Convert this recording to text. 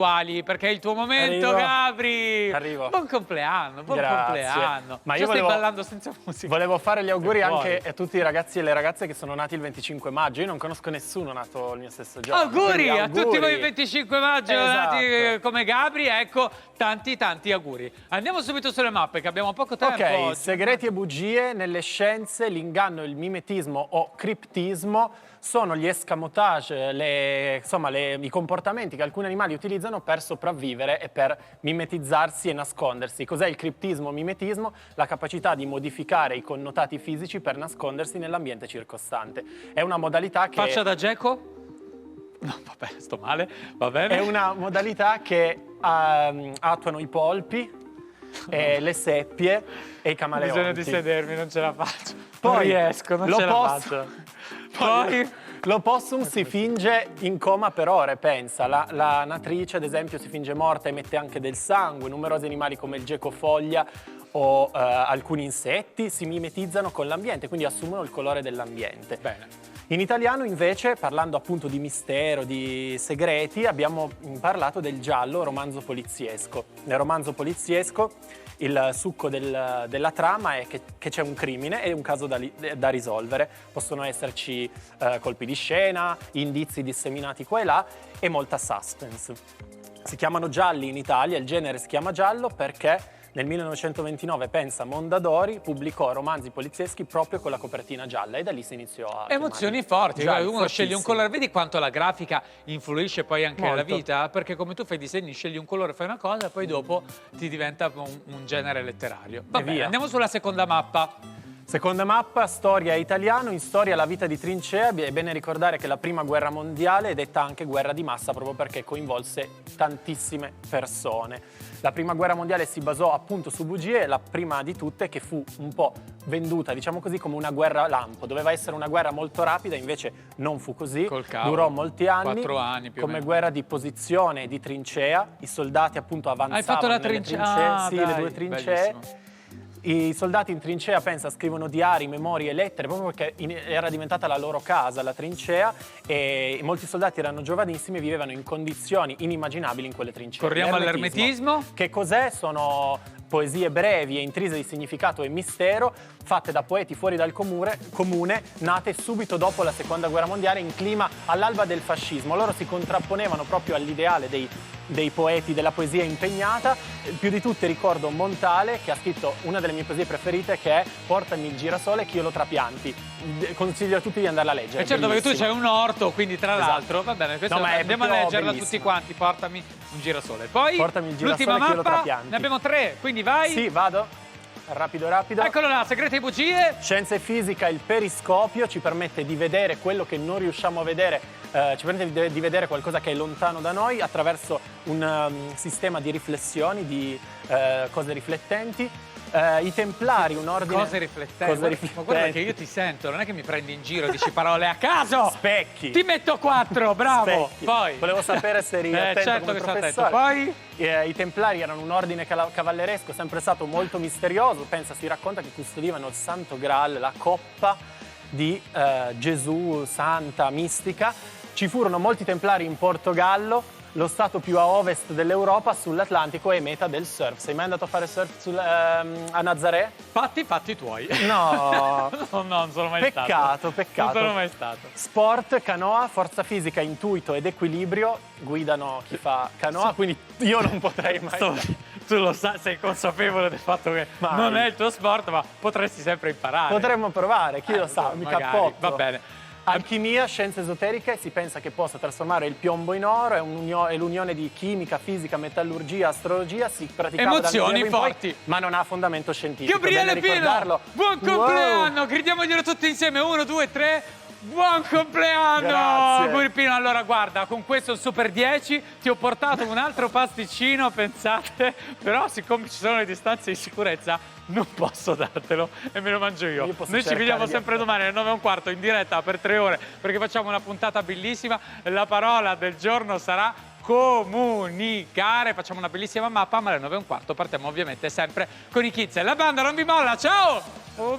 Quali? Perché è il tuo momento, Arrivo. Gabri! Arrivo. Buon compleanno, buon Grazie. compleanno. Ma Già io stai volevo- ballando senza musica. Volevo fare gli auguri Fuori. anche a tutti i ragazzi e le ragazze che sono nati il 25 maggio. Io non conosco nessuno nato il mio stesso giorno. Auguri quindi a tutti voi il 25 maggio nati Esatto. come Gabri, ecco, tanti auguri. Andiamo subito sulle mappe che abbiamo poco tempo Ok, oggi. segreti e bugie nelle scienze, l'inganno, il mimetismo o criptismo sono gli escamotage, i comportamenti che alcuni animali utilizzano per sopravvivere e per mimetizzarsi e nascondersi. Cos'è il criptismo o mimetismo? La capacità di modificare i connotati fisici per nascondersi nell'ambiente circostante. È una modalità che... Faccia da Geco? No, vabbè, sto male, va bene. È una modalità che attuano i polpi, le seppie e i camaleonti. Bisogna di sedermi, non ce la faccio. Poi, non riesco, non ce la faccio. Poi... L'opossum si finge in coma per ore, pensa. La natrice, ad esempio, si finge morta e mette anche del sangue. Numerosi animali come il gecko-foglia o alcuni insetti si mimetizzano con l'ambiente, quindi assumono il colore dell'ambiente. Bene. In italiano invece, parlando appunto di mistero, di segreti, abbiamo parlato del giallo romanzo poliziesco. Nel romanzo poliziesco il succo della trama è che c'è un crimine e un caso da risolvere. Possono esserci colpi di scena, indizi disseminati qua e là e molta suspense. Si chiamano gialli in Italia, il genere si chiama giallo perché nel 1929, pensa, Mondadori pubblicò romanzi polizieschi proprio con la copertina gialla e da lì si iniziò a... Emozioni forti, Gialli, uno sceglie un fortissimi. colore, vedi quanto la grafica influisce poi anche nella Molto. vita? Perché come tu fai disegni, scegli un colore, fai una cosa e poi dopo ti diventa un genere letterario. Va bene, via. andiamo sulla seconda mappa. Seconda mappa, storia italiano. In storia la vita di trincea. È bene ricordare che la prima guerra mondiale è detta anche guerra di massa proprio perché coinvolse tantissime persone. La prima guerra mondiale si basò appunto su bugie, la prima di tutte che fu un po' venduta, diciamo così, come una guerra lampo. Doveva essere una guerra molto rapida, invece non fu così. Col cavolo. Durò molti anni. 4 anni più o come meno. guerra di posizione e di trincea. I soldati appunto avanzavano Hai fatto la nelle trincea? Sì, Dai, le due trincee. bellissimo. I soldati in trincea, pensa, scrivono diari, memorie, lettere, proprio perché era diventata la loro casa, la trincea, e molti soldati erano giovanissimi e vivevano in condizioni inimmaginabili in quelle trincee. Corriamo all'ermetismo. Che cos'è? Sono poesie brevi e intrise di significato e mistero, fatte da poeti fuori dal comune, nate subito dopo la Seconda Guerra Mondiale in clima all'alba del fascismo. Loro si contrapponevano proprio all'ideale dei poeti della poesia impegnata. Più di tutte ricordo Montale, che ha scritto una delle mie poesie preferite, che è Portami il girasole che io lo trapianti. Consiglio a tutti di andarla a leggere. E certo, perché tu bellissima. c'hai un orto, quindi tra Esatto. l'altro, va bene, questo No, ma è andiamo a proprio leggerla bellissima. tutti quanti, portami un girasole. Poi, Portami il girasole l'ultima che io lo mappa, trapianti. ne abbiamo 3, quindi vai. Sì, vado. Rapido. Eccolo là, segreti e bugie. Scienza e fisica, il periscopio ci permette di vedere quello che non riusciamo a vedere, ci permette di vedere qualcosa che è lontano da noi attraverso un sistema di riflessioni, di cose riflettenti. I Templari, un ordine... Cose riflettenti. Ma guarda che io ti sento, non è che mi prendi in giro, dici parole a caso. Specchi. Ti metto 4, bravo. Specchi. Poi. Volevo sapere se eri attento certo come che sono attento. professore. Poi. I Templari erano un ordine cavalleresco, sempre stato molto misterioso. Pensa, si racconta che custodivano il Santo Graal, la coppa di Gesù, santa, mistica. Ci furono molti Templari in Portogallo, lo stato più a ovest dell'Europa, sull'Atlantico e meta del surf. Sei mai andato a fare surf a Nazaré? Fatti tuoi. No. No, non sono mai stato. Peccato. Non sono mai stato. Sport, canoa, forza fisica, intuito ed equilibrio guidano chi fa canoa, quindi io non potrei mai... Tu lo sai, sei consapevole del fatto che Mai. non è il tuo sport, ma potresti sempre imparare. Potremmo provare, chi lo sa, mi magari. cappotto. Va bene. Alchimia, scienze esoteriche, si pensa che possa trasformare il piombo in oro, è l'unione di chimica, fisica, metallurgia, astrologia, si praticava Emozioni dal Medioevo in forti. poi, ma non ha fondamento scientifico. Gabriele Bene Pino, ricordarlo. buon compleanno, gridiamoglielo tutti insieme, 1, 2, 3, buon compleanno! Grazie. Auguri Pino, allora guarda, con questo super 10 ti ho portato un altro pasticcino, pensate, però siccome ci sono le distanze di sicurezza non posso dartelo e me lo mangio io. Noi ci vediamo sempre domani alle 9:15 in diretta per 3 ore perché facciamo una puntata bellissima, la parola del giorno sarà comunicare, facciamo una bellissima mappa, ma alle 9:15 partiamo ovviamente sempre con i kids. E la banda non vi molla, ciao! Oh,